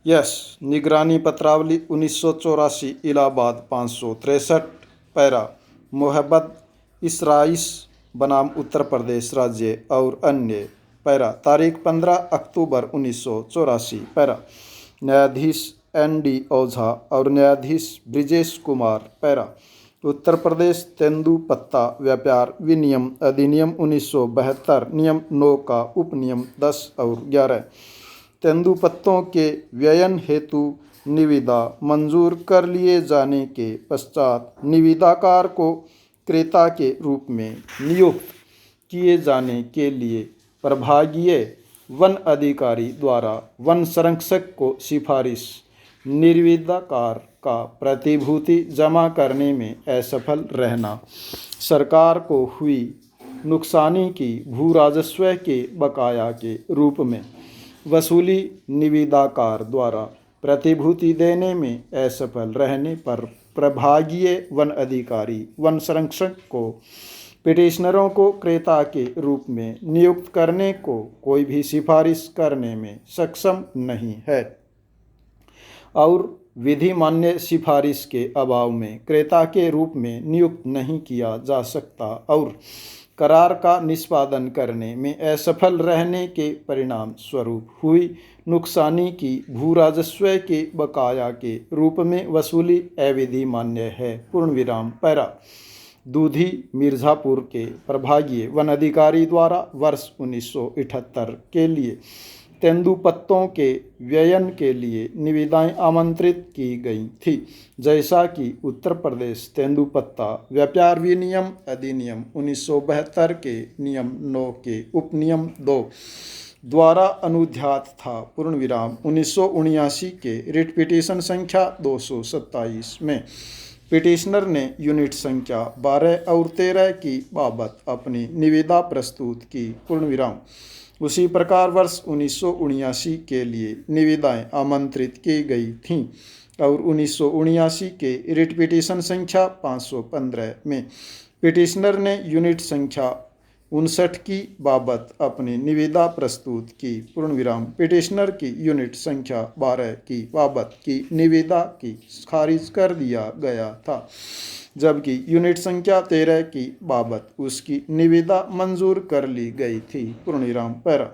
Yes, निगरानी पत्रावली 1984 Allahabad 563 para मोहब्बत इसराइस बनाम उत्तर प्रदेश राज्य और अन्य पैरा तारीख 15 अक्टूबर 1984 पैरा न्यायाधीश ND ओझा और न्यायाधीश ब्रिजेश कुमार पैरा उत्तर प्रदेश तेंदुपत्ता व्यापार विनियम अधिनियम 1972 नियम 9 का उपनियम 10 और 11 तेंदुपत्तों के व्ययन हेतु निविदा मंजूर कर लिए जाने के पश्चात निविदाकार को क्रेता के रूप में नियुक्त किए जाने के लिए प्रभागीय वन अधिकारी द्वारा वन संरक्षक को सिफारिश निविदाकार का प्रतिभूति जमा करने में असफल रहना, सरकार को हुई नुकसानी की भू राजस्व के बकाया के रूप में वसूली निविदाकार द्वारा प्रतिभूति देने में असफल रहने पर प्रभागीय वन अधिकारी वन संरक्षक को पिटिशनरों को क्रेता के रूप में नियुक्त करने को कोई भी सिफारिश करने में सक्षम नहीं है और विधि मान्य सिफारिश के अभाव में क्रेता के रूप में नियुक्त नहीं किया जा सकता और करार का निष्पादन करने में असफल रहने के परिणाम स्वरूप हुई नुकसानी की भू राजस्व के बकाया के रूप में वसूली अविधि मान्य है। पूर्ण विराम पैरा दूधी मिर्ज़ापुर के प्रभागीय वन अधिकारी द्वारा वर्ष 1978 के लिए तेंदुपत्तों के व्ययन के लिए निविदाएं आमंत्रित की गई थी, जैसा कि उत्तर प्रदेश तेंदुपत्ता व्यापार विनियम अधिनियम 1972 के नियम 9 के उपनियम 2 द्वारा अनुध्यात था। पूर्ण विराम 1979 के रिट पिटीशन संख्या 227 में पिटिशनर ने यूनिट संख्या 12 और 13 की बाबत अपनी निविदा प्रस्तुत की। पूर्ण विराम उसी प्रकार वर्ष 1979 के लिए निविदाएं आमंत्रित की गई थीं और 1979 के रिट पिटीशन संख्या 515 में पिटिशनर ने यूनिट संख्या 59 की बाबत अपनी निविदा प्रस्तुत की। पूर्ण विराम पिटिशनर की यूनिट संख्या 12 की बाबत की निविदा की खारिज कर दिया गया था, जबकि यूनिट संख्या 13 की बाबत उसकी निविदा मंजूर कर ली गई थी। पूर्णविराम पैरा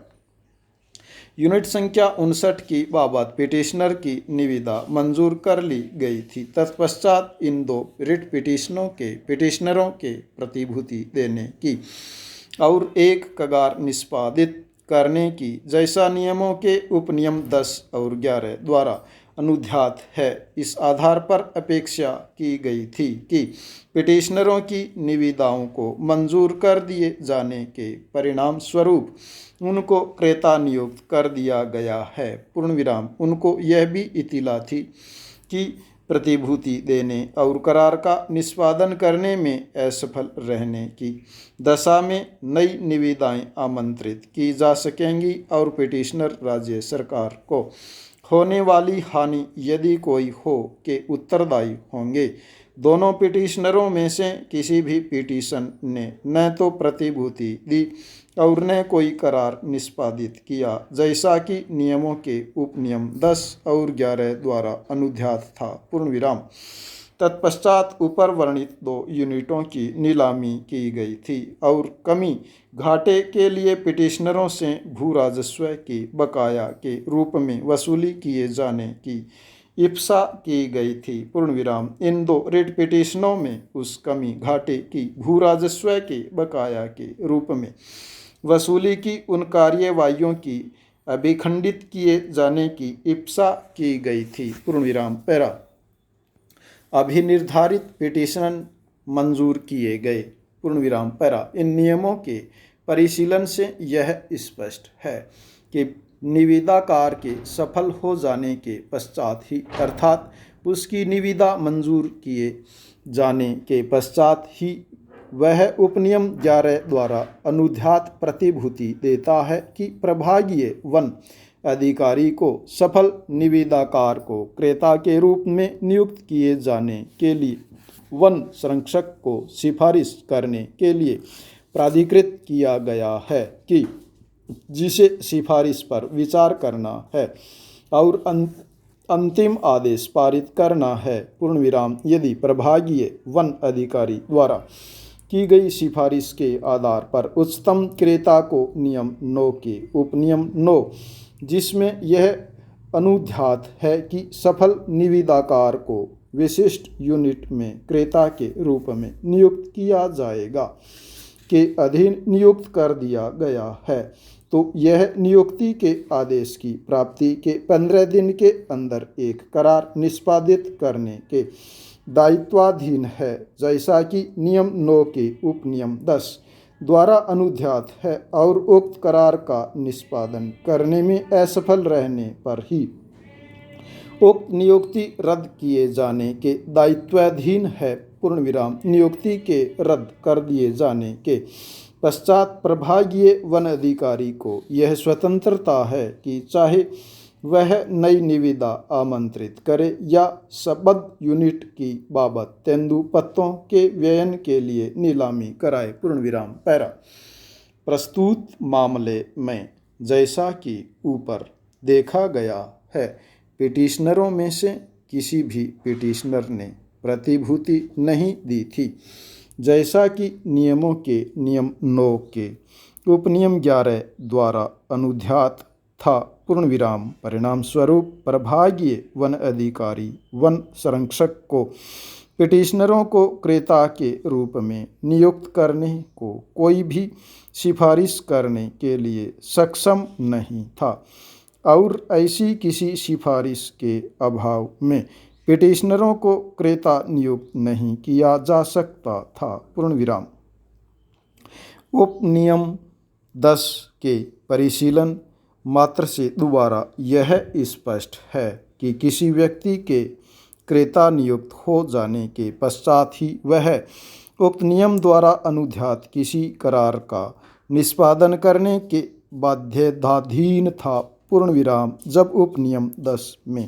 यूनिट संख्या 59 की बाबत पिटिशनर की निविदा मंजूर कर ली गई थी। तत्पश्चात इन दो रिट पिटिशनों के पिटिशनरों के प्रतिभूति देने की और एक कगार निष्पादित करने की जैसा नियमों के उपनियम 10 और 11 द्वारा अनुध्यात है, इस आधार पर अपेक्षा की गई थी कि पिटिशनरों की निविदाओं को मंजूर कर दिए जाने के परिणाम स्वरूप उनको क्रेता नियुक्त कर दिया गया है। पूर्ण विराम उनको यह भी इत्तला थी कि प्रतिभूति देने और करार का निष्पादन करने में असफल रहने की दशा में नई निविदाएं आमंत्रित की जा सकेंगी और पिटिशनर राज्य सरकार को होने वाली हानि यदि कोई हो के उत्तरदायी होंगे। दोनों पिटिशनरों में से किसी भी पिटीशन ने न तो प्रतिभूति दी और न कोई करार निष्पादित किया, जैसा कि नियमों के उपनियम 10 और 11 द्वारा अनुध्यात था। पूर्ण विराम तत्पश्चात ऊपर वर्णित दो यूनिटों की नीलामी की गई थी और कमी घाटे के लिए पिटिशनरों से भू राजस्व की बकाया के रूप में वसूली किए जाने की इप्सा की गई थी। पूर्ण विराम इन दो रिट पिटिशनों में उस कमी घाटे की भू राजस्व के बकाया के रूप में वसूली की उन कार्यवाहियों की अभिखंडित किए जाने की इप्सा की गई थी। पूर्ण विराम पैरा अभिनिर्धारित पिटिशन मंजूर किए गए। पूर्ण विराम पैरा इन नियमों के परिशीलन से यह स्पष्ट है कि निविदाकार के सफल हो जाने के पश्चात ही अर्थात उसकी निविदा मंजूर किए जाने के पश्चात ही वह उपनियम 11 द्वारा अनुध्यात प्रतिभूति देता है कि प्रभागीय वन अधिकारी को सफल निविदाकार को क्रेता के रूप में नियुक्त किए जाने के लिए वन संरक्षक को सिफारिश करने के लिए प्राधिकृत किया गया है कि जिसे सिफारिश पर विचार करना है और अंतिम आदेश पारित करना है पूर्ण विराम यदि प्रभागीय वन अधिकारी द्वारा की गई सिफारिश के आधार पर उच्चतम क्रेता को नियम 9 के उपनियम 9 जिसमें यह अनुध्यात है कि सफल निविदाकार को विशिष्ट यूनिट में क्रेता के रूप में नियुक्त किया जाएगा के अधीन नियुक्त कर दिया गया है, तो यह नियुक्ति के आदेश की प्राप्ति के 15 दिन के अंदर एक करार निष्पादित करने के दायित्वाधीन है, जैसा कि नियम 9 के उपनियम 10 द्वारा अनुध्यात है, और उक्त करार का निष्पादन करने में असफल रहने पर ही उक्त नियुक्ति रद्द किए जाने के दायित्वाधीन है। पूर्ण विराम नियुक्ति के रद्द कर दिए जाने के पश्चात प्रभागीय वन अधिकारी को यह स्वतंत्रता है कि चाहे वह नई निविदा आमंत्रित करे या सबद्ध यूनिट की बाबत तेंदुपत्तों के व्ययन के लिए नीलामी कराए। पूर्ण विराम पैरा। प्रस्तुत मामले में जैसा कि ऊपर देखा गया है, पिटिशनरों में से किसी भी पिटिशनर ने प्रतिभूति नहीं दी थी, जैसा कि नियमों के नियम 9 के उपनियम 11 द्वारा अनुध्यात था। पूर्ण विराम परिणाम स्वरूप प्रभागीय वन अधिकारी वन संरक्षक को पिटिशनरों को क्रेता के रूप में नियुक्त करने को कोई भी सिफारिश करने के लिए सक्षम नहीं था, और ऐसी किसी सिफारिश के अभाव में पिटिशनरों को क्रेता नियुक्त नहीं किया जा सकता था। पूर्ण विराम। उपनियम 10 के परिशीलन मात्र से दोबारा यह स्पष्ट है कि किसी व्यक्ति के क्रेता नियुक्त हो जाने के पश्चात ही वह उक्त नियम द्वारा अनुध्यात किसी करार का निष्पादन करने के बाध्यताधीन था। पूर्ण विराम। जब उपनियम 10 में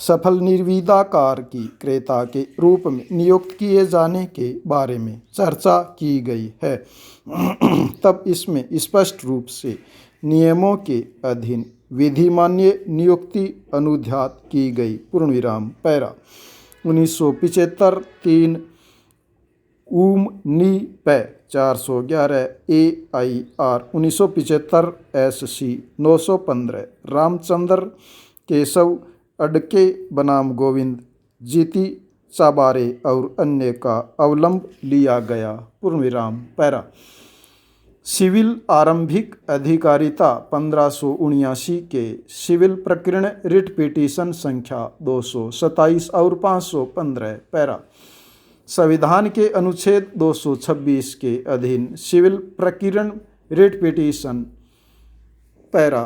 सफल निविदाकार की क्रेता के रूप में नियुक्त किए जाने के बारे में चर्चा की गई है, तब इसमें स्पष्ट रूप से नियमों के अधीन विधिमान्य नियुक्ति अनुध्यात की गई। पूर्ण विराम पैरा। 1975 3 नी पै 411 AIR 1975 SC 915 रामचंद्र केशव अडके बनाम गोविंद जीती चाबारे और अन्य का अवलंब लिया गया। पूर्ण विराम पैरा। सिविल आरंभिक अधिकारिता 1579 के सिविल प्रकरण रिट पिटीशन संख्या 227 और 515 पैरा। संविधान के अनुच्छेद 226 के अधीन सिविल प्रकरण रिट पिटीशन पैरा